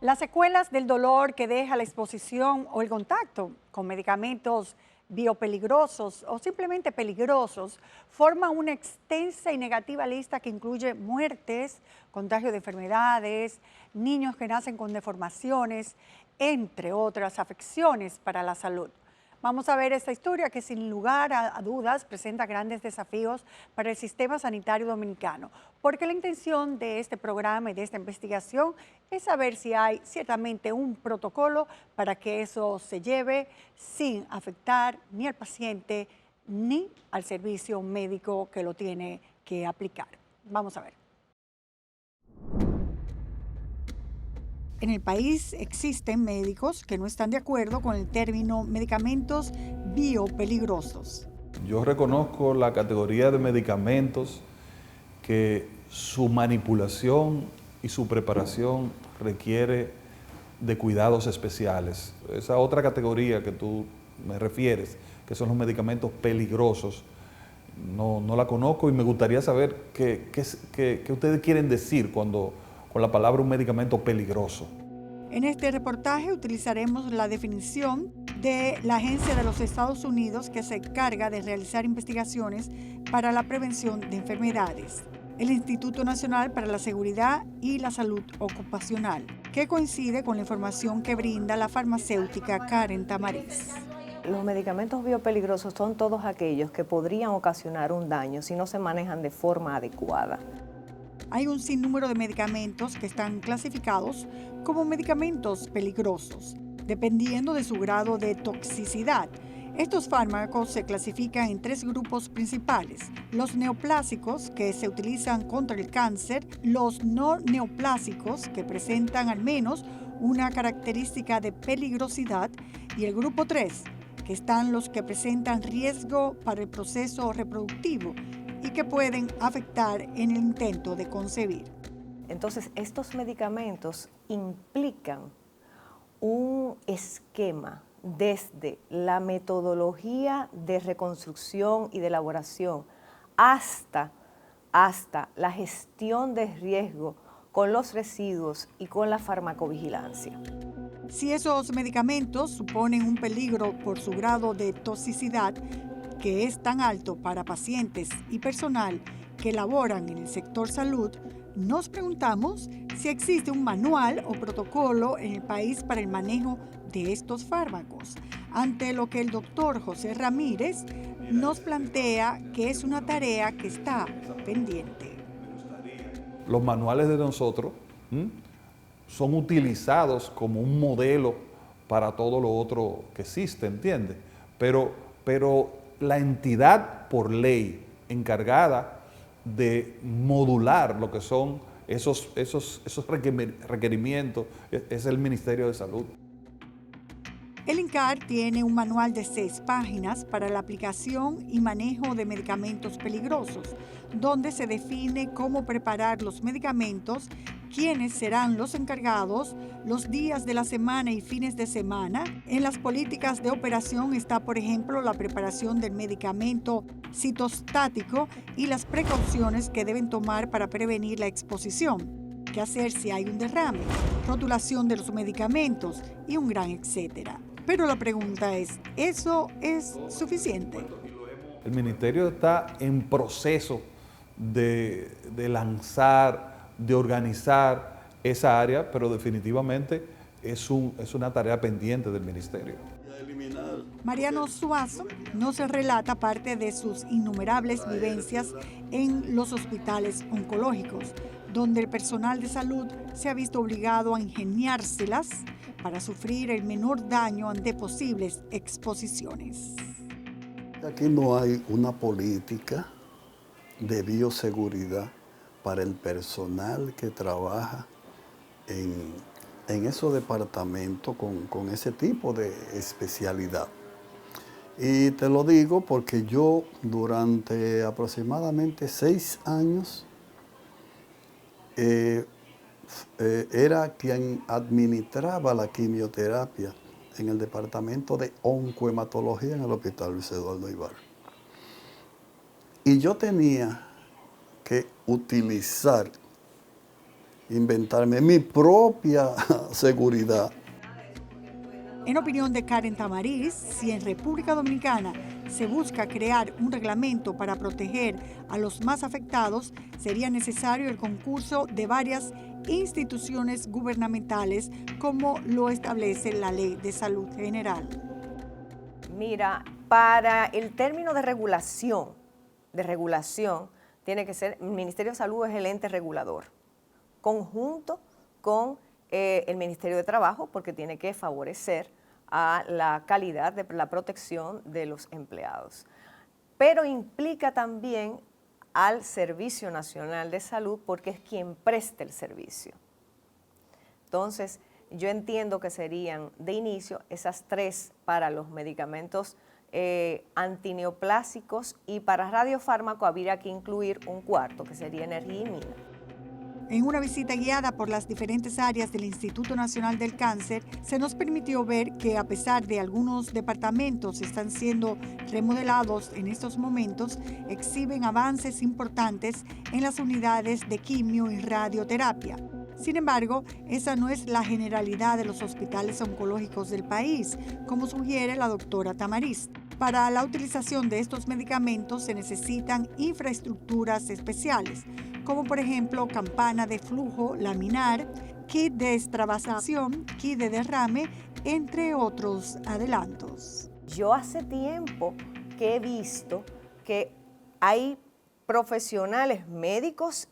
Las secuelas del dolor que deja la exposición o el contacto con medicamentos biopeligrosos o simplemente peligrosos forman una extensa y negativa lista que incluye muertes, contagio de enfermedades, niños que nacen con deformaciones, entre otras afecciones para la salud. Vamos a ver esta historia que sin lugar a dudas presenta grandes desafíos para el sistema sanitario dominicano, porque la intención de este programa y de esta investigación es saber si hay ciertamente un protocolo para que eso se lleve sin afectar ni al paciente ni al servicio médico que lo tiene que aplicar. Vamos a ver. En el país existen médicos que no están de acuerdo con el término medicamentos biopeligrosos. Yo reconozco la categoría de medicamentos que su manipulación y su preparación requiere de cuidados especiales. Esa otra categoría que tú me refieres, que son los medicamentos peligrosos, no la conozco y me gustaría saber qué ustedes quieren decir con la palabra un medicamento peligroso. En este reportaje utilizaremos la definición de la Agencia de los Estados Unidos que se encarga de realizar investigaciones para la prevención de enfermedades, el Instituto Nacional para la Seguridad y la Salud Ocupacional, que coincide con la información que brinda la farmacéutica Karen Tamariz. Los medicamentos biopeligrosos son todos aquellos que podrían ocasionar un daño si no se manejan de forma adecuada. Hay un sinnúmero de medicamentos que están clasificados como medicamentos peligrosos, dependiendo de su grado de toxicidad. Estos fármacos se clasifican en tres grupos principales: los neoplásicos, que se utilizan contra el cáncer; los no neoplásicos, que presentan al menos una característica de peligrosidad; y el grupo 3, que están los que presentan riesgo para el proceso reproductivo y que pueden afectar en el intento de concebir. Entonces, estos medicamentos implican un esquema desde la metodología de reconstrucción y de elaboración hasta la gestión de riesgo con los residuos y con la farmacovigilancia. Si esos medicamentos suponen un peligro por su grado de toxicidad, que es tan alto para pacientes y personal que laboran en el sector salud, nos preguntamos si existe un manual o protocolo en el país para el manejo de estos fármacos, ante lo que el doctor José Ramírez nos plantea que es una tarea que está pendiente. Los manuales de nosotros son utilizados como un modelo para todo lo otro que existe, ¿entiendes? Pero la entidad por ley encargada de modular lo que son esos requerimientos es el Ministerio de Salud. El INCAR tiene un manual de 6 páginas para la aplicación y manejo de medicamentos peligrosos, donde se define cómo preparar los medicamentos, quiénes serán los encargados, los días de la semana y fines de semana. En las políticas de operación está, por ejemplo, la preparación del medicamento citostático y las precauciones que deben tomar para prevenir la exposición, qué hacer si hay un derrame, rotulación de los medicamentos y un gran etcétera. Pero la pregunta es, ¿eso es suficiente? El ministerio está en proceso de lanzar, de organizar esa área, pero definitivamente es una tarea pendiente del ministerio. Mariano Suazo nos relata parte de sus innumerables vivencias en los hospitales oncológicos, donde el personal de salud se ha visto obligado a ingeniárselas para sufrir el menor daño ante posibles exposiciones. Aquí no hay una política de bioseguridad para el personal que trabaja en esos departamentos con ese tipo de especialidad. Y te lo digo porque yo durante aproximadamente 6 años era quien administraba la quimioterapia en el departamento de oncohematología en el Hospital Luis Eduardo Ibar. Y yo tenía que utilizar inventarme mi propia seguridad. En opinión de Karen Tamariz, si en República Dominicana se busca crear un reglamento para proteger a los más afectados, sería necesario el concurso de varias instituciones gubernamentales, como lo establece la Ley de Salud General. Mira, para el término de regulación, tiene que ser, el Ministerio de Salud es el ente regulador, conjunto con el Ministerio de Trabajo, porque tiene que favorecer a la calidad de la protección de los empleados. Pero implica también al Servicio Nacional de Salud, porque es quien presta el servicio. Entonces, yo entiendo que serían de inicio esas 3 para los medicamentos antineoplásicos, y para radiofármaco habría que incluir un 4, que sería energía y mina. En una visita guiada por las diferentes áreas del Instituto Nacional del Cáncer, se nos permitió ver que a pesar de algunos departamentos están siendo remodelados en estos momentos, exhiben avances importantes en las unidades de quimio y radioterapia. Sin embargo, esa no es la generalidad de los hospitales oncológicos del país, como sugiere la doctora Tamariz. Para la utilización de estos medicamentos se necesitan infraestructuras especiales, como por ejemplo campana de flujo laminar, kit de extravasación, kit de derrame, entre otros adelantos. Yo hace tiempo que he visto que hay profesionales médicos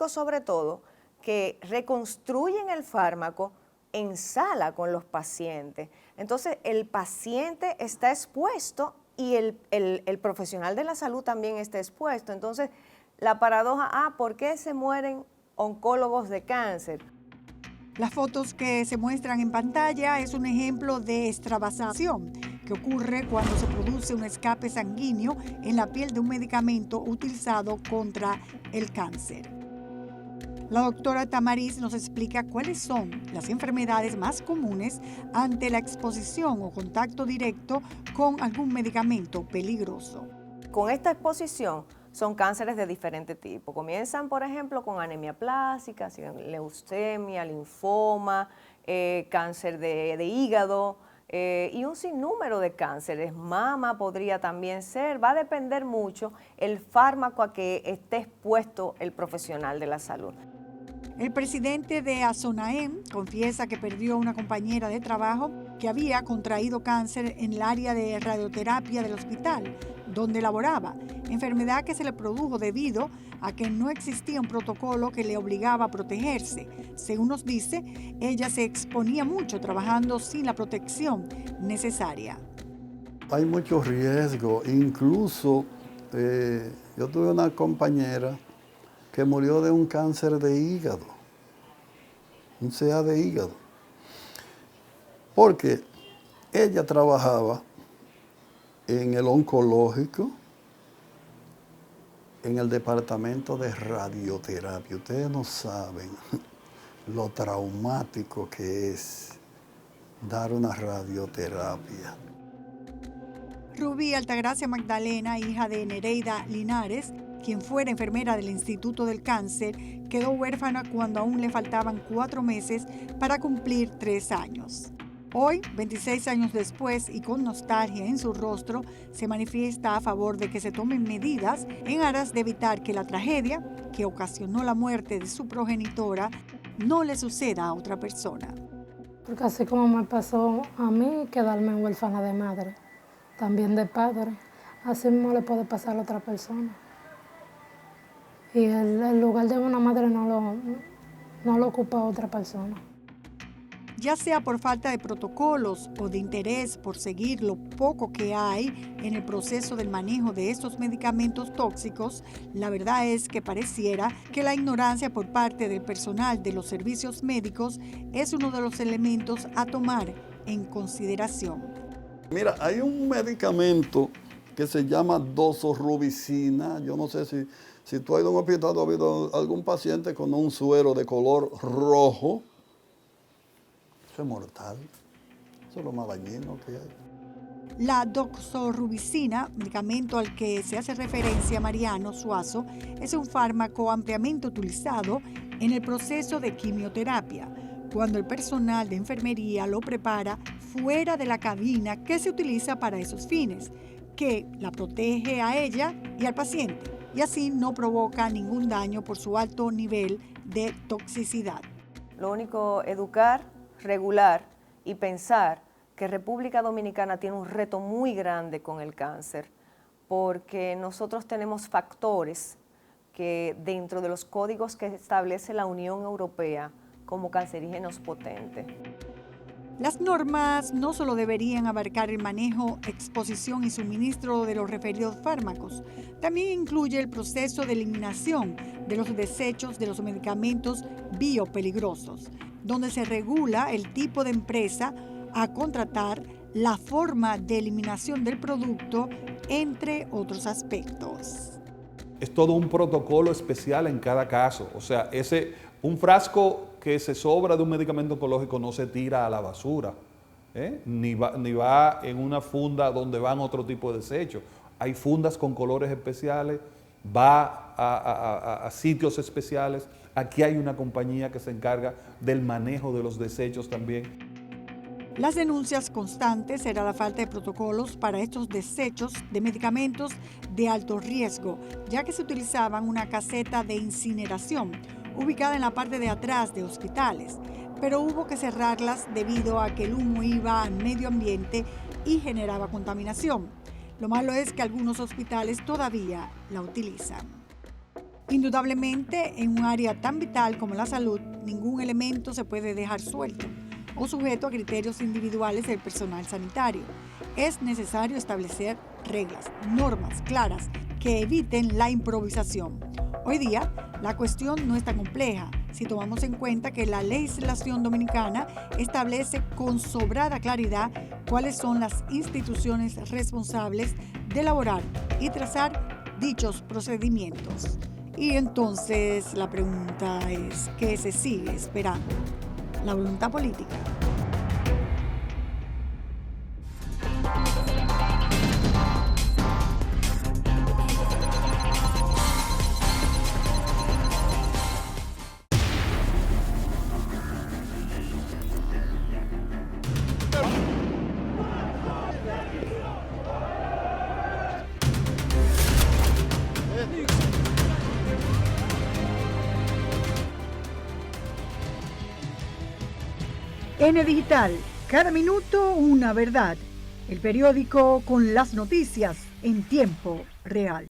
sobre todo, que reconstruyen el fármaco en sala con los pacientes. Entonces, el paciente está expuesto y el profesional de la salud también está expuesto. Entonces, la paradoja, ¿por qué se mueren oncólogos de cáncer? Las fotos que se muestran en pantalla es un ejemplo de extravasación que ocurre cuando se produce un escape sanguíneo en la piel de un medicamento utilizado contra el cáncer. La doctora Tamariz nos explica cuáles son las enfermedades más comunes ante la exposición o contacto directo con algún medicamento peligroso. Con esta exposición son cánceres de diferente tipo. Comienzan, por ejemplo, con anemia plástica, leucemia, linfoma, cáncer de hígado y un sinnúmero de cánceres. Mama podría también ser. Va a depender mucho el fármaco a que esté expuesto el profesional de la salud. El presidente de Asonaem confiesa que perdió una compañera de trabajo que había contraído cáncer en el área de radioterapia del hospital donde laboraba, enfermedad que se le produjo debido a que no existía un protocolo que le obligaba a protegerse. Según nos dice, ella se exponía mucho trabajando sin la protección necesaria. Hay mucho riesgo, incluso yo tuve una compañera que murió de un cáncer de hígado, un CA de hígado, porque ella trabajaba en el oncológico, en el departamento de radioterapia. Ustedes no saben lo traumático que es dar una radioterapia. Rubí Altagracia Magdalena, hija de Nereida Linares, quien fuera enfermera del Instituto del Cáncer, quedó huérfana cuando aún le faltaban 4 meses para cumplir 3 años. Hoy, 26 años después y con nostalgia en su rostro, se manifiesta a favor de que se tomen medidas en aras de evitar que la tragedia que ocasionó la muerte de su progenitora no le suceda a otra persona. Porque así como me pasó a mí quedarme huérfana de madre, también de padre, así mismo le puede pasar a otra persona. Y el lugar de una madre no lo ocupa otra persona. Ya sea por falta de protocolos o de interés por seguir lo poco que hay en el proceso del manejo de estos medicamentos tóxicos, la verdad es que pareciera que la ignorancia por parte del personal de los servicios médicos es uno de los elementos a tomar en consideración. Mira, hay un medicamento que se llama doxorubicina. Yo no sé si tú has ido a un hospital o has visto algún paciente con un suero de color rojo. Eso es mortal. Eso es lo más dañino que hay. La doxorubicina, medicamento al que se hace referencia Mariano Suazo, es un fármaco ampliamente utilizado en el proceso de quimioterapia, cuando el personal de enfermería lo prepara fuera de la cabina que se utiliza para esos fines, que la protege a ella y al paciente, y así no provoca ningún daño por su alto nivel de toxicidad. Lo único, educar, regular y pensar que República Dominicana tiene un reto muy grande con el cáncer, porque nosotros tenemos factores que dentro de los códigos que establece la Unión Europea como cancerígenos potentes. Las normas no solo deberían abarcar el manejo, exposición y suministro de los referidos fármacos, también incluye el proceso de eliminación de los desechos de los medicamentos biopeligrosos, donde se regula el tipo de empresa a contratar, la forma de eliminación del producto, entre otros aspectos. Es todo un protocolo especial en cada caso. O sea, un frasco que se sobra de un medicamento oncológico no se tira a la basura, ni va en una funda donde van otro tipo de desechos. Hay fundas con colores especiales, va a sitios especiales. Aquí hay una compañía que se encarga del manejo de los desechos también. Las denuncias constantes era la falta de protocolos para estos desechos de medicamentos de alto riesgo, ya que se utilizaban una caseta de incineración ubicada en la parte de atrás de hospitales, pero hubo que cerrarlas debido a que el humo iba al medio ambiente y generaba contaminación. Lo malo es que algunos hospitales todavía la utilizan. Indudablemente, en un área tan vital como la salud, ningún elemento se puede dejar suelto o sujeto a criterios individuales del personal sanitario. Es necesario establecer reglas, normas claras que eviten la improvisación. Hoy día, la cuestión no es tan compleja si tomamos en cuenta que la legislación dominicana establece con sobrada claridad cuáles son las instituciones responsables de elaborar y trazar dichos procedimientos. Y entonces la pregunta es, ¿qué se sigue esperando? La voluntad política. N Digital, cada minuto una verdad. El periódico con las noticias en tiempo real.